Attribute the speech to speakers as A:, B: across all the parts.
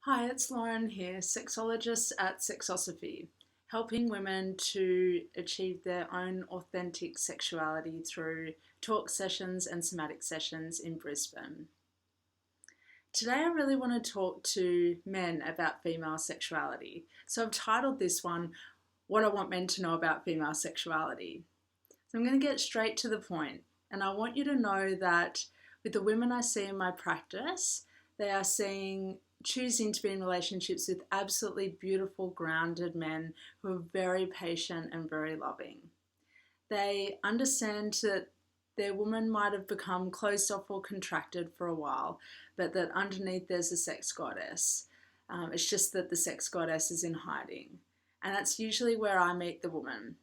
A: Hi, it's Lauren here, sexologist at Sexosophy, helping women to achieve their own authentic sexuality through talk sessions and somatic sessions in Brisbane. Today, I really want to talk to men about female sexuality. So, I've titled this one, What I Want Men to Know About Female Sexuality. So, I'm going to get straight to the point, and I want you to know that with the women I see in my practice, they are choosing to be in relationships with absolutely beautiful, grounded men who are very patient and very loving. They understand that their woman might have become closed off or contracted for a while, but that underneath there's a sex goddess. It's just that the sex goddess is in hiding. And that's usually where I meet the woman.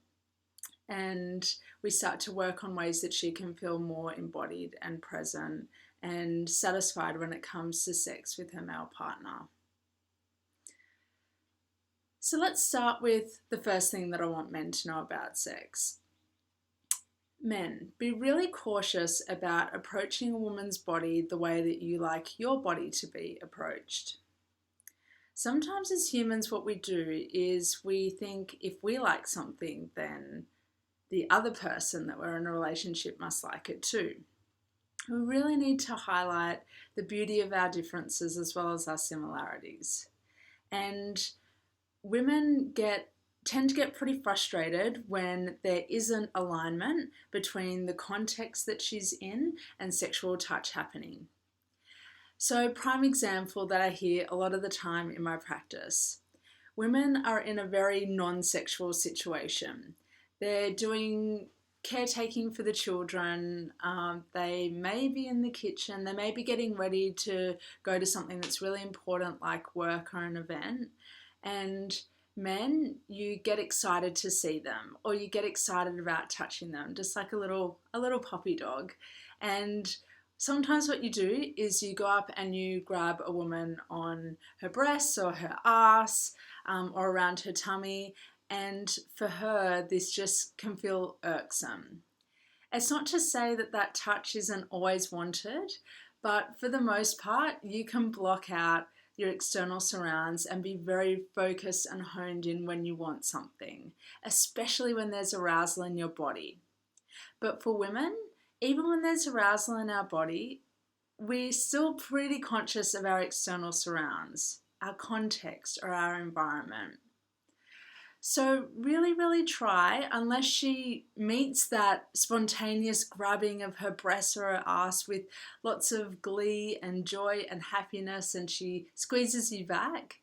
A: And we start to work on ways that she can feel more embodied and present and satisfied when it comes to sex with her male partner. So let's start with the first thing that I want men to know about sex. Men, be really cautious about approaching a woman's body the way that you like your body to be approached. Sometimes as humans, what we do is we think if we like something, then the other person that we're in a relationship must like it too. We really need to highlight the beauty of our differences as well as our similarities. And women tend to get pretty frustrated when there isn't alignment between the context that she's in and sexual touch happening. So, prime example that I hear a lot of the time in my practice. Women are in a very non-sexual situation. They're doing caretaking for the children. They may be in the kitchen. They may be getting ready to go to something that's really important like work or an event. And men, you get excited to see them or you get excited about touching them, just like a little puppy dog. And sometimes what you do is you go up and you grab a woman on her breasts or her ass or around her tummy, and for her this just can feel irksome. It's not to say that that touch isn't always wanted, but for the most part you can block out your external surrounds and be very focused and honed in when you want something, especially when there's arousal in your body. But for women, even when there's arousal in our body, we're still pretty conscious of our external surrounds, our context or our environment. So really, really try, unless she meets that spontaneous grabbing of her breasts or her ass with lots of glee and joy and happiness and she squeezes you back.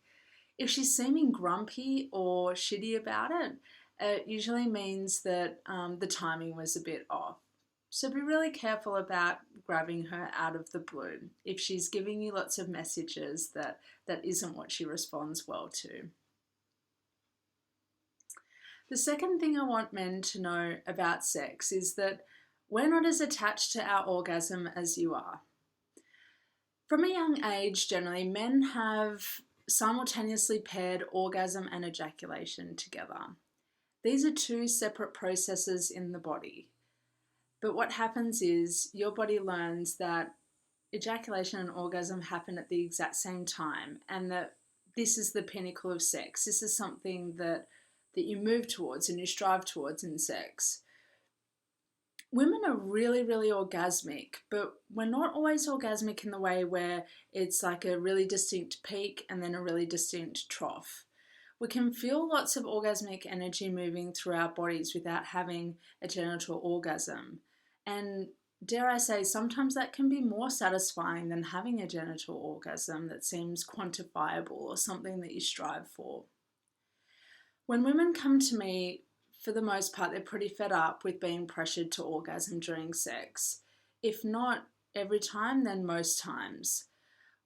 A: If she's seeming grumpy or shitty about it, it usually means that the timing was a bit off. So be really careful about grabbing her out of the blue if she's giving you lots of messages that isn't what she responds well to. The second thing I want men to know about sex is that we're not as attached to our orgasm as you are. From a young age, generally, men have simultaneously paired orgasm and ejaculation together. These are two separate processes in the body. But what happens is your body learns that ejaculation and orgasm happen at the exact same time and that this is the pinnacle of sex. This is something that you move towards and you strive towards in sex. Women are really, really orgasmic, but we're not always orgasmic in the way where it's like a really distinct peak and then a really distinct trough. We can feel lots of orgasmic energy moving through our bodies without having a genital orgasm. And dare I say, sometimes that can be more satisfying than having a genital orgasm that seems quantifiable or something that you strive for. When women come to me, for the most part, they're pretty fed up with being pressured to orgasm during sex. If not every time, then most times.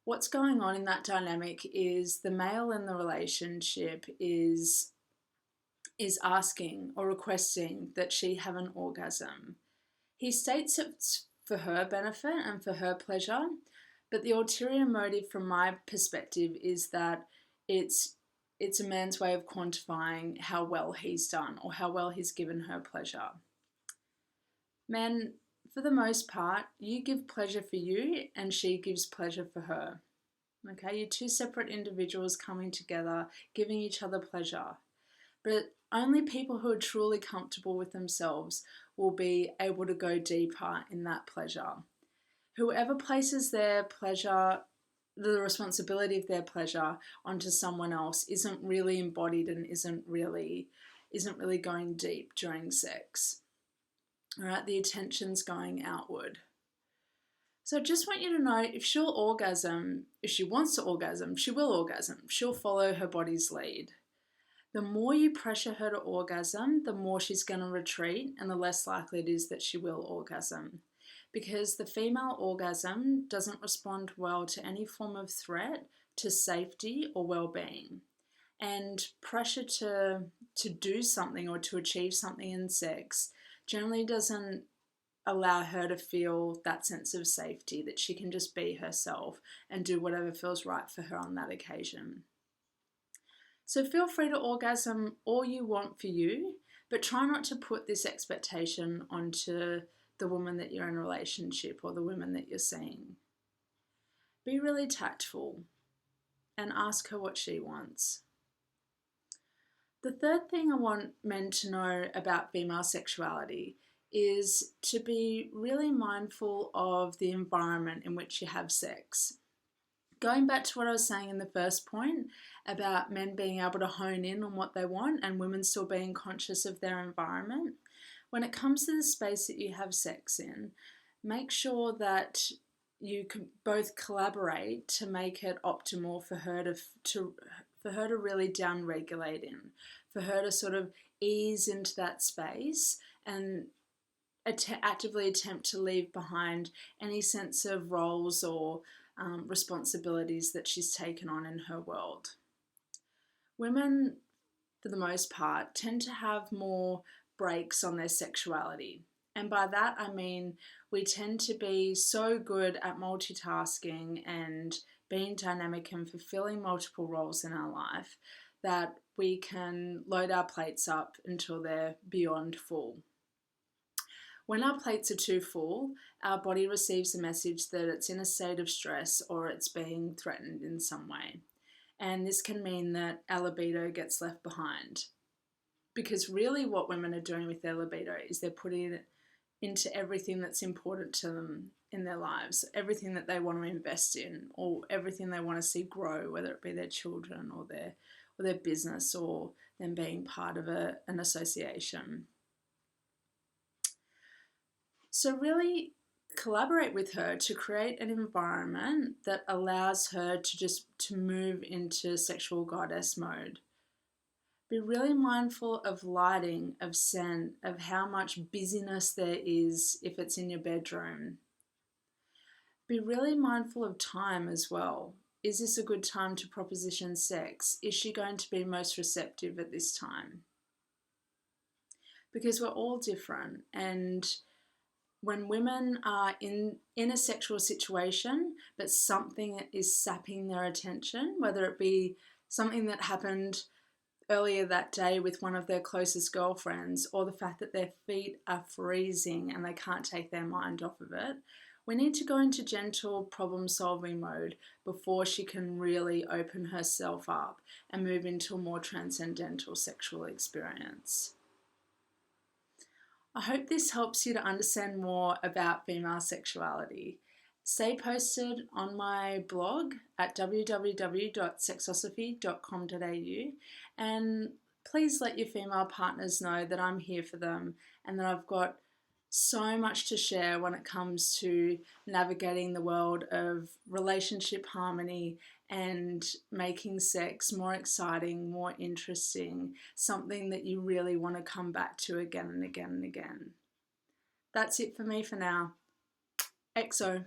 A: What's going on in that dynamic is the male in the relationship is asking or requesting that she have an orgasm. He states it's for her benefit and for her pleasure, but the ulterior motive from my perspective is that it's a man's way of quantifying how well he's done or how well he's given her pleasure. Men, for the most part, you give pleasure for you and she gives pleasure for her. Okay, you're two separate individuals coming together, giving each other pleasure. But only people who are truly comfortable with themselves will be able to go deeper in that pleasure. Whoever places their pleasure, the responsibility of their pleasure onto someone else isn't really embodied and isn't really going deep during sex. All right, the attention's going outward. So I just want you to know, if she'll orgasm, if she wants to orgasm, she will orgasm. She'll follow her body's lead. The more you pressure her to orgasm, the more she's going to retreat and the less likely it is that she will orgasm. Because the female orgasm doesn't respond well to any form of threat to safety or well-being. And pressure to do something or to achieve something in sex generally doesn't allow her to feel that sense of safety, that she can just be herself and do whatever feels right for her on that occasion. So feel free to orgasm all you want for you, but try not to put this expectation onto the woman that you're in a relationship or the women that you're seeing. Be really tactful and ask her what she wants. The third thing I want men to know about female sexuality is to be really mindful of the environment in which you have sex. Going back to what I was saying in the first point about men being able to hone in on what they want and women still being conscious of their environment, when it comes to the space that you have sex in, make sure that you can both collaborate to make it optimal for her to really down-regulate in, for her to sort of ease into that space and actively attempt to leave behind any sense of roles or responsibilities that she's taken on in her world. Women, for the most part, tend to have more breaks on their sexuality. And by that I mean we tend to be so good at multitasking and being dynamic and fulfilling multiple roles in our life that we can load our plates up until they're beyond full. When our plates are too full, our body receives a message that it's in a state of stress or it's being threatened in some way. And this can mean that our libido gets left behind. Because really what women are doing with their libido is they're putting it into everything that's important to them in their lives, everything that they want to invest in or everything they want to see grow, whether it be their children or their business or them being part of an association. So really collaborate with her to create an environment that allows her to move into sexual goddess mode. Be really mindful of lighting, of scent, of how much busyness there is if it's in your bedroom. Be really mindful of time as well. Is this a good time to proposition sex? Is she going to be most receptive at this time? Because we're all different, and when women are in a sexual situation but something is sapping their attention, whether it be something that happened earlier that day with one of their closest girlfriends or the fact that their feet are freezing and they can't take their mind off of it, we need to go into gentle problem-solving mode before she can really open herself up and move into a more transcendental sexual experience. I hope this helps you to understand more about female sexuality. Stay posted on my blog at www.sexosophy.com.au and please let your female partners know that I'm here for them and that I've got so much to share when it comes to navigating the world of relationship harmony and making sex more exciting, more interesting, something that you really want to come back to again and again and again. That's it for me for now. XO.